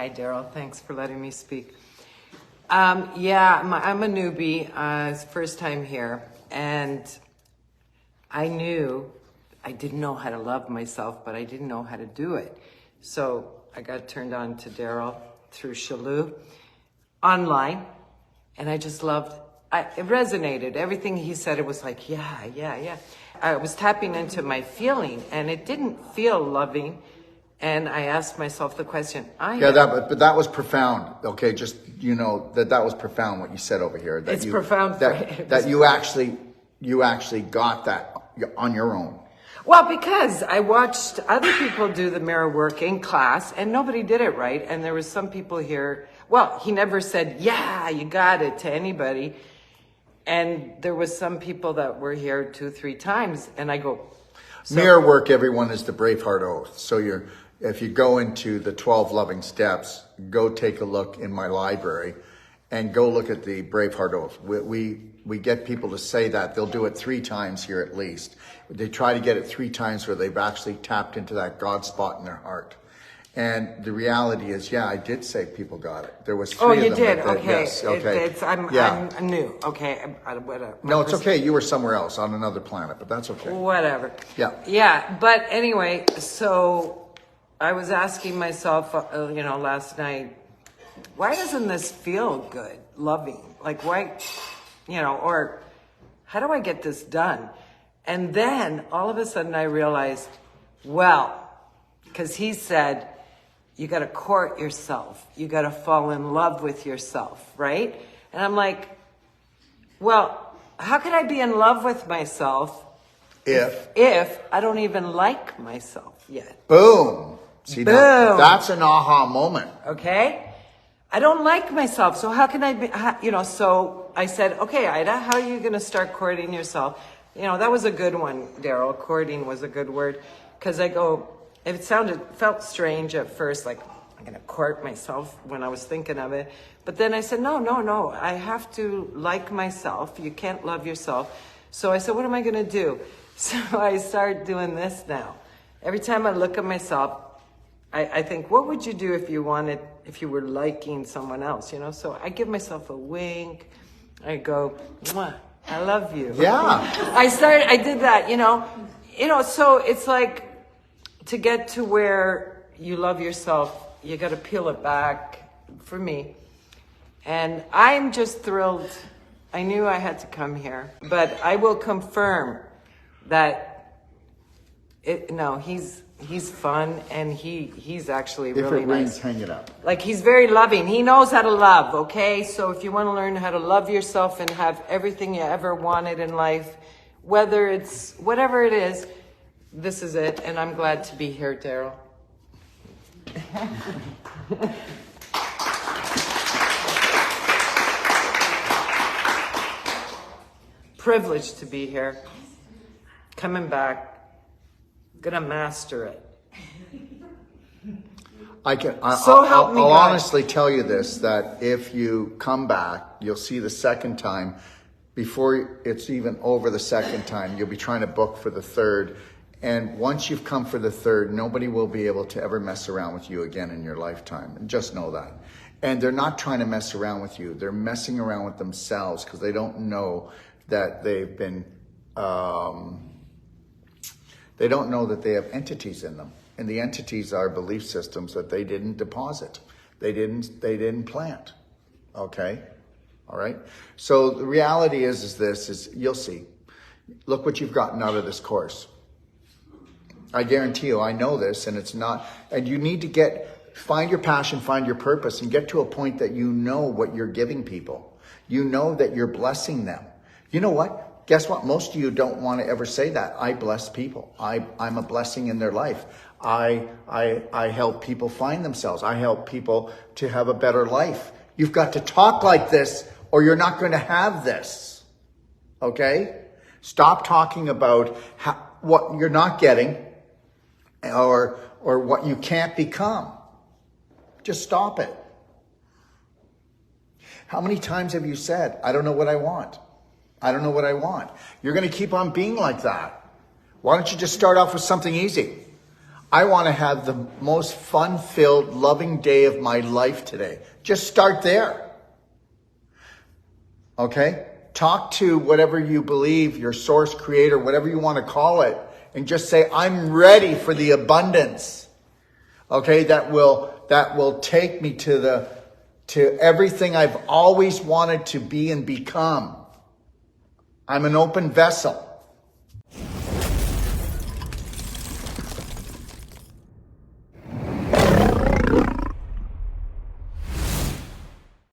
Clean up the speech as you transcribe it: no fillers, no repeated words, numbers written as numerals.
Hi, Daryl. Thanks for letting me speak. I'm a newbie. It's first time here. And I knew I didn't know how to love myself, but I didn't know how to do it. So I got turned on to Daryl through Shalou online. And I just loved it resonated. Everything he said, it was like, yeah. I was tapping into my feeling, and it didn't feel loving. And I asked myself the question. But that was profound. Okay, just that was profound what you said over here. It's profound. That you actually got that on your own. Well, because I watched other people do the mirror work in class, and nobody did it right. And there was some people here. Well, he never said, "Yeah, you got it" to anybody. And there was some people that were here 2-3 times, and I go, mirror work, everyone, is the BraveHeart oath. So if you go into the 12 loving steps, go take a look in my library and go look at the BraveHeart oath. We get people to say that. They'll do it 3 times here at least. They try to get it 3 times where they've actually tapped into that God spot in their heart. And the reality is, I did say people got it. There was 3 Oh, of them. you did? Okay. Yes, okay. I'm new. Okay. No, it's okay. You were somewhere else on another planet, but that's okay. Whatever. Yeah. Yeah. But anyway, so I was asking myself, last night, why doesn't this feel good, loving? Like, why, or how do I get this done? And then all of a sudden I realized, because he said, you got to court yourself. You got to fall in love with yourself, right? And I'm like, well, how could I be in love with myself if I don't even like myself yet? Boom. See, boom. That's an aha moment. Okay? I don't like myself. So how can I be, so I said, okay, Ida, how are you going to start courting yourself? That was a good one, Daryl. Courting was a good word. Because I go, it felt strange at first, like I'm going to court myself when I was thinking of it. But then I said, no, I have to like myself. You can't love yourself. So I said, what am I going to do? So I started doing this now. Every time I look at myself, I think, what would you do if you were liking someone else, So I give myself a wink. I go, mwah, I love you. Yeah. I did that, so it's like, to get to where you love yourself, you got to peel it back for me. And I'm just thrilled. I knew I had to come here, but I will confirm that he's fun, and he's actually really nice. If it rains, hang it up. Like, he's very loving. He knows how to love, okay? So if you want to learn how to love yourself and have everything you ever wanted in life, whether it's whatever it is, this is it, and I'm glad to be here, Daryl. Privileged to be here. Coming back. Gonna master it. I'll honestly tell you this, that if you come back, you'll see the second time. Before it's even over the second time, you'll be trying to book for the third. And once you've come for the third, nobody will be able to ever mess around with you again in your lifetime. And just know that. And they're not trying to mess around with you. They're messing around with themselves because they don't know that they've been, they don't know that they have entities in them. And the entities are belief systems that they didn't deposit. They didn't plant. Okay? All right? So the reality is you'll see. Look what you've gotten out of this course. I guarantee you, I know this, and it's not, and you need to find your passion, find your purpose, and get to a point that you know what you're giving people. You know that you're blessing them. You know what? Guess what? Most of you don't want to ever say that. I bless people. I'm a blessing in their life. I help people find themselves. I help people to have a better life. You've got to talk like this, or you're not going to have this. Okay? Stop talking about what you're not getting, or what you can't become. Just stop it. How many times have you said, I don't know what I want? I don't know what I want. You're going to keep on being like that. Why don't you just start off with something easy? I want to have the most fun-filled, loving day of my life today. Just start there. Okay? Talk to whatever you believe, your source, creator, whatever you want to call it, and just say, I'm ready for the abundance. Okay? That will take me to everything I've always wanted to be and become. I'm an open vessel.